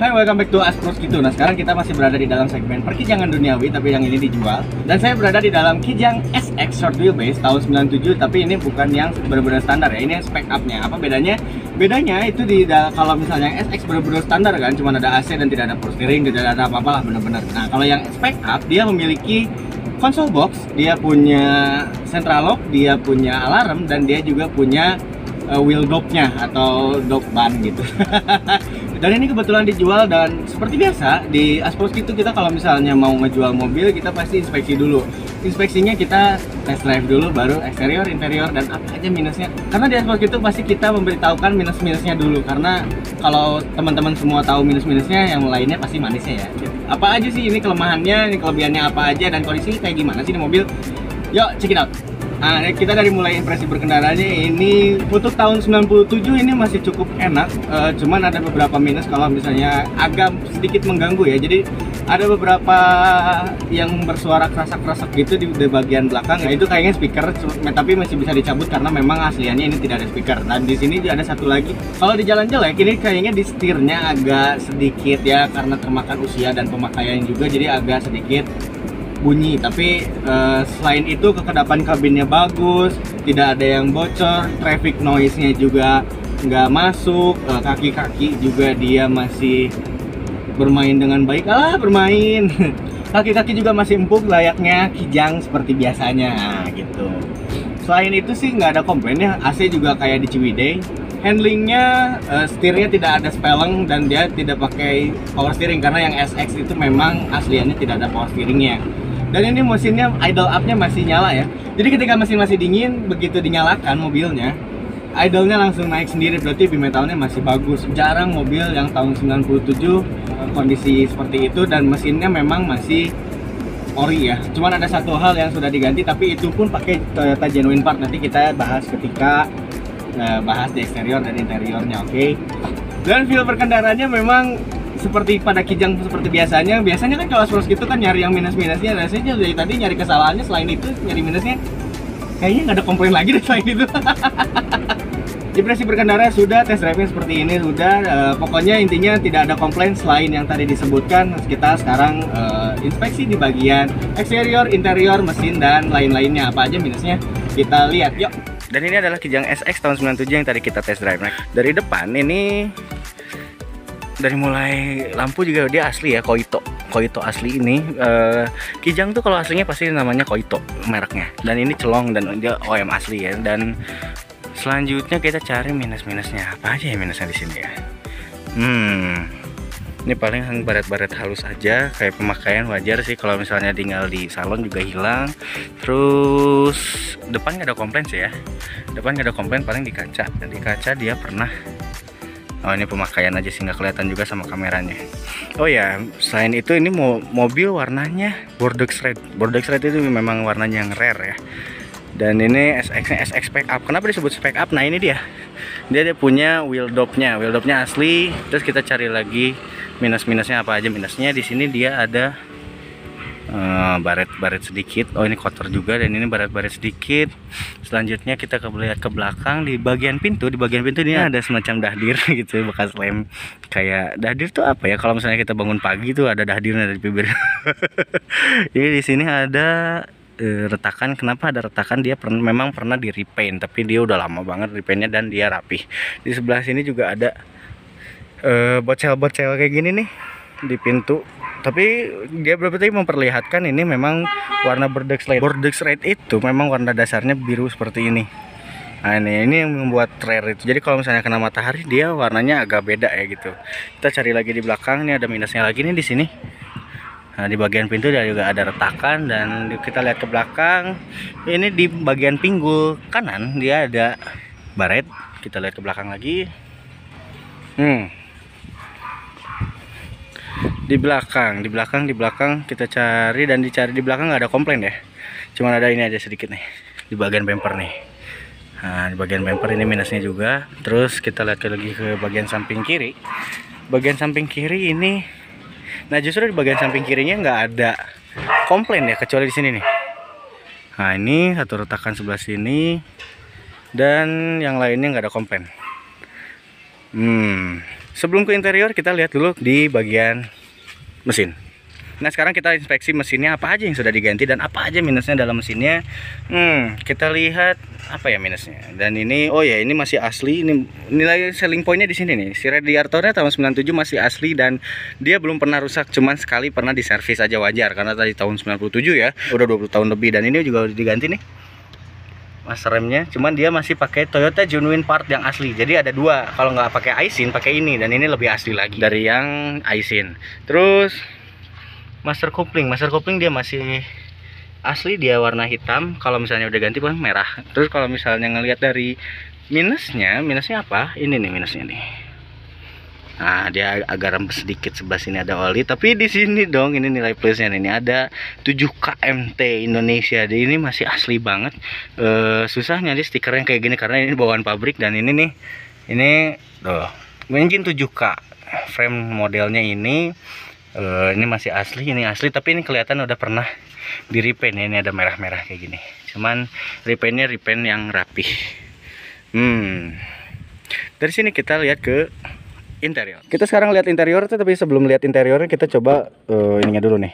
Hai, welcome back to Aspros gitu. Nah, sekarang kita masih berada di dalam segmen perkijangan duniawi, tapi yang ini dijual. Dan saya berada di dalam Kijang SX Short Wheelbase tahun 97, tapi ini bukan yang benar-benar standar ya. Ini yang spek up-nya. Apa bedanya? Bedanya itu kalau misalnya yang SX benar-benar standar kan, cuma ada AC dan tidak ada power steering, tidak ada apa-apa lah benar-benar. Nah, kalau yang spek up dia memiliki console box, dia punya central lock, dia punya alarm, dan dia juga punya wheel dock-nya atau dock ban gitu. Dan ini kebetulan dijual, dan seperti biasa di Aspros itu kita kalau misalnya mau ngejual mobil kita pasti inspeksi dulu. Inspeksinya kita test drive dulu, baru eksterior, interior, dan apa aja minusnya. Karena di Aspros itu pasti kita memberitahukan minus-minusnya dulu, karena kalau teman-teman semua tahu minus-minusnya, yang lainnya pasti manisnya ya. Apa aja sih ini kelemahannya, ini kelebihannya apa aja, dan kondisi kayak gimana sih di mobil. Yuk check it out. Nah, kita dari mulai impresi berkendaranya, ini untuk tahun 97 ini masih cukup enak, cuman ada beberapa minus kalau misalnya agak sedikit mengganggu ya. Jadi ada beberapa yang bersuara kerasak-kerasak gitu di bagian belakang. Nah, itu kayaknya speaker, tapi masih bisa dicabut karena memang asliannya ini tidak ada speaker. Dan di sini ada satu lagi. Kalau di jalan jelek ini kayaknya di setirnya agak sedikit ya, karena termakan usia dan pemakaian juga, jadi agak sedikit bunyi. Tapi selain itu kekedapan kabinnya bagus, tidak ada yang bocor, traffic noise-nya juga nggak masuk, kaki-kaki juga dia masih bermain dengan baik. Bermain kaki-kaki juga masih empuk layaknya Kijang seperti biasanya gitu. Selain itu sih nggak ada komplain ya. AC juga kayak di Ciwidey. Handlingnya, setirnya tidak ada speleng dan dia tidak pakai power steering, karena yang SX itu memang asliannya tidak ada power steeringnya. Dan ini mesinnya idle up-nya masih nyala ya. Jadi ketika mesin masih dingin, begitu dinyalakan mobilnya, idle-nya langsung naik sendiri, berarti bimetalnya masih bagus. Jarang mobil yang tahun 97 kondisi seperti itu, dan mesinnya memang masih ori ya. Cuman ada satu hal yang sudah diganti, tapi itu pun pakai Toyota genuine part. Nanti kita bahas ketika bahas di eksterior dan interiornya, oke? Dan feel berkendaranya memang seperti pada Kijang seperti biasanya. Biasanya kan kalau Aspros gitu kan nyari yang minus-minusnya, rasanya dari tadi nyari kesalahannya. Selain itu nyari minusnya kayaknya nggak ada komplain lagi deh selain itu. Impresi berkendara sudah, test drive-nya seperti ini sudah, pokoknya intinya tidak ada komplain selain yang tadi disebutkan. Kita sekarang inspeksi di bagian eksterior, interior, mesin, dan lain-lainnya. Apa aja minusnya kita lihat, yuk. Dan ini adalah Kijang SX tahun 97 yang tadi kita test drive. Nah, dari depan ini, dari mulai lampu juga dia asli ya, Koito asli ini. Kijang tuh kalau aslinya pasti namanya Koito mereknya, dan ini celong dan dia OM asli ya. Dan selanjutnya kita cari minus-minusnya. Apa aja ya minusnya di sini ya? Ini paling baret-baret halus aja, kayak pemakaian wajar sih kalau misalnya tinggal di salon juga hilang. Terus depan nggak ada komplain sih ya, depan nggak ada komplain, paling di kaca dia pernah. Oh, ini pemakaian aja sih, nggak kelihatan juga sama kameranya. Oh ya, selain itu ini mobil warnanya Bordeaux Red. Bordeaux Red itu memang warnanya yang rare ya. Dan ini SX-nya SX spec up. Kenapa disebut spec up? Nah, ini dia punya wheel dock-nya asli. Terus kita cari lagi minus-minusnya apa aja. Minusnya di sini dia ada baret sedikit. Oh, ini kotor juga, dan ini baret sedikit. Selanjutnya kita lihat ke belakang di bagian pintu. Di bagian pintu ini ada semacam dahdir gitu, bekas lem. Kayak dahdir tuh apa ya? Kalau misalnya kita bangun pagi tuh ada dahdirnya dari bibir. Jadi di sini ada retakan. Kenapa ada retakan? Dia memang pernah di repaint, tapi dia udah lama banget repaintnya dan dia rapih. Di sebelah sini juga ada bocel-bocel kayak gini nih di pintu, tapi dia berarti memperlihatkan ini memang warna Bordeaux Red. Bordeaux Red itu memang warna dasarnya biru seperti ini. Nah, ini yang membuat rare itu. Jadi kalau misalnya kena matahari dia warnanya agak beda ya gitu. Kita cari lagi di belakang, ini ada minusnya lagi nih di sini. Nah, di bagian pintu dia juga ada retakan, dan kita lihat ke belakang. Ini di bagian pinggul kanan dia ada baret. Kita lihat ke belakang lagi. Di belakang kita cari, dan dicari di belakang nggak ada komplain ya. Cuman ada ini aja sedikit nih di bagian bumper nih. Nah, di bagian bumper ini minusnya juga. Terus kita lihat lagi ke bagian samping kiri. Bagian samping kiri ini, nah justru di bagian samping kirinya nggak ada komplain ya, kecuali di sini nih. Nah, ini satu retakan sebelah sini, dan yang lainnya nggak ada komplain. sebelum ke interior kita lihat dulu di bagian mesin. Nah sekarang kita inspeksi mesinnya apa aja yang sudah diganti dan apa aja minusnya dalam mesinnya. Kita lihat apa ya minusnya. Dan ini, oh ya ini masih asli. Ini nilai selling pointnya di sini nih. Si radiatornya tahun 97 masih asli dan dia belum pernah rusak. Cuman sekali pernah diservis aja, wajar karena tadi tahun 97 ya. Udah 20 tahun lebih dan ini juga udah diganti nih. Mas remnya, cuman dia masih pakai Toyota Genuine Part yang asli. Jadi ada dua. Kalau nggak pakai Aisin, pakai ini dan ini lebih asli lagi dari yang Aisin. Terus master coupling dia masih asli, dia warna hitam. Kalau misalnya udah ganti pun merah. Terus kalau misalnya ngelihat dari minusnya apa? Ini nih minusnya nih. Nah, dia agak rembes sedikit, sebelah sini ada oli, tapi di sini dong ini nilai plusnya nih. Ini ada 7K MT Indonesia. Jadi ini masih asli banget. Susah nyari stiker yang kayak gini karena ini bawaan pabrik dan ini nih. Ini tuh, engine 7K. Frame modelnya ini masih asli, ini asli, tapi ini kelihatan udah pernah di repaint ya. Ini ada merah-merah kayak gini, cuman repaint yang rapih. Dari sini kita lihat ke interior. Kita sekarang lihat interior tuh, tapi sebelum lihat interiornya kita coba ininya dulu nih,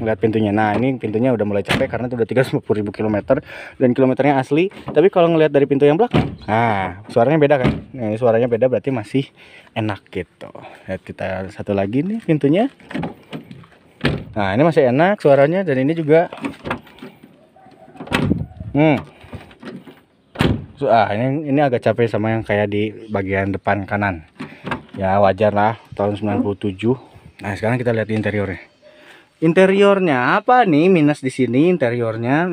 lihat pintunya. Nah ini pintunya udah mulai capek karena itu udah 350.000 km dan kilometernya asli. Tapi kalau ngelihat dari pintu yang belakang, nah suaranya beda kan. Nah suaranya beda berarti masih enak gitu. Lihat kita satu lagi nih pintunya. Nah ini masih enak suaranya dan ini juga ini agak capek sama yang kayak di bagian depan kanan. Ya wajar lah, tahun 97. Nah sekarang kita lihat di interiornya. Interiornya apa nih minus di sini interiornya?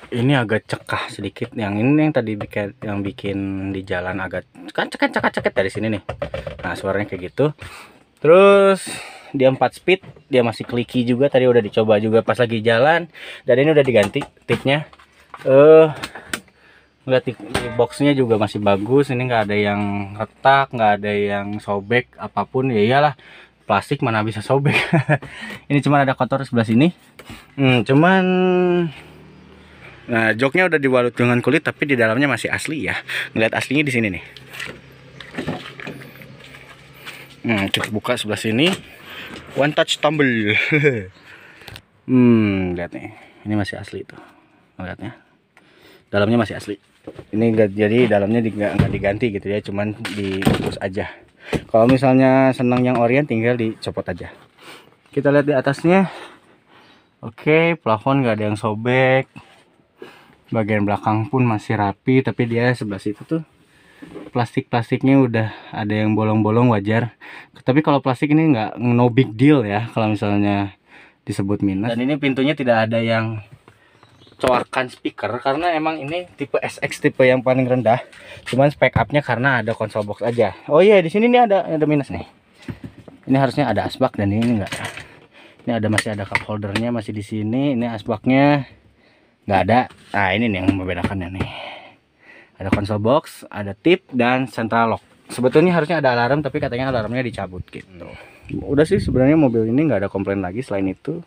Ini agak cekah sedikit. Yang ini yang tadi bikin di jalan agak cekak dari sini nih. Nah suaranya kayak gitu. Terus dia 4 speed, dia masih clicky juga. Tadi udah dicoba juga pas lagi jalan dan ini udah diganti tipnya. Lihat di boxnya juga masih bagus. Ini nggak ada yang retak, nggak ada yang sobek apapun. Ya iyalah, plastik mana bisa sobek. Ini cuma ada kotor sebelah sini. Nah joknya udah dibalut dengan kulit, tapi di dalamnya masih asli ya. Ngeliat aslinya di sini nih. Kita buka sebelah sini. One touch tumble. Lihat nih, ini masih asli tuh. Lihatnya, dalamnya masih asli. Ini jadi dalamnya nggak diganti gitu ya, cuman dibungkus aja. Kalau misalnya senang yang orient tinggal dicopot aja. Kita lihat di atasnya. Oke, plafon nggak ada yang sobek. Bagian belakang pun masih rapi, tapi dia sebelah situ tuh plastiknya udah ada yang bolong-bolong, wajar. Tapi kalau plastik ini nggak, no big deal ya kalau misalnya disebut minus. Dan ini pintunya tidak ada yang coakan speaker karena emang ini tipe SX, tipe yang paling rendah. Cuman spek upnya karena ada konsol box aja. Oh iya, di sini nih ada minus nih. Ini harusnya ada asbak dan ini enggak. Ini masih ada cup holdernya masih di sini. Ini asbaknya nggak ada. Nah ini nih yang membedakannya nih. Ada konsol box, ada tip dan central lock. Sebetulnya harusnya ada alarm tapi katanya alarmnya dicabut gitu. Udah sih sebenarnya mobil ini nggak ada komplain lagi selain itu.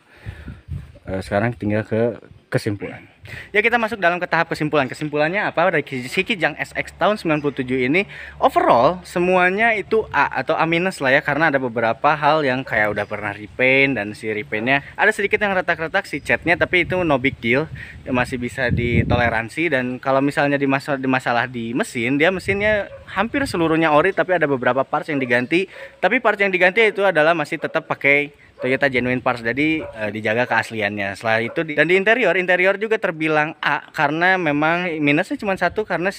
Sekarang tinggal ke kesimpulan. Ya kita masuk dalam ke tahap kesimpulan. Kesimpulannya apa? Dari si Kijang SX tahun 97 ini overall semuanya itu A atau A minus lah ya, karena ada beberapa hal yang kayak udah pernah repaint dan si repaintnya ada sedikit yang retak-retak si catnya, tapi itu no big deal, ya masih bisa ditoleransi. Dan kalau misalnya di masalah di mesin, dia mesinnya hampir seluruhnya ori, tapi ada beberapa parts yang diganti. Tapi parts yang diganti itu adalah masih tetap pakai Toyota Genuine Parts, jadi dijaga keasliannya. Setelah itu dan di interior juga terbilang A karena memang minusnya cuma satu, karena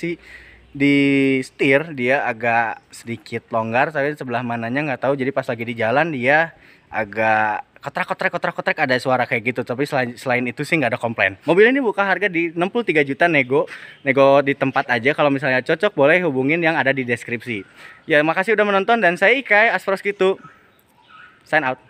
di setir dia agak sedikit longgar, tapi sebelah mananya nggak tahu. Jadi pas lagi di jalan dia agak kotrek ada suara kayak gitu. Tapi selain itu sih nggak ada komplain. Mobil ini buka harga di 63 juta, nego di tempat aja. Kalau misalnya cocok boleh hubungin yang ada di deskripsi. Ya makasih udah menonton dan saya Ikai Asfros gitu. Sign out.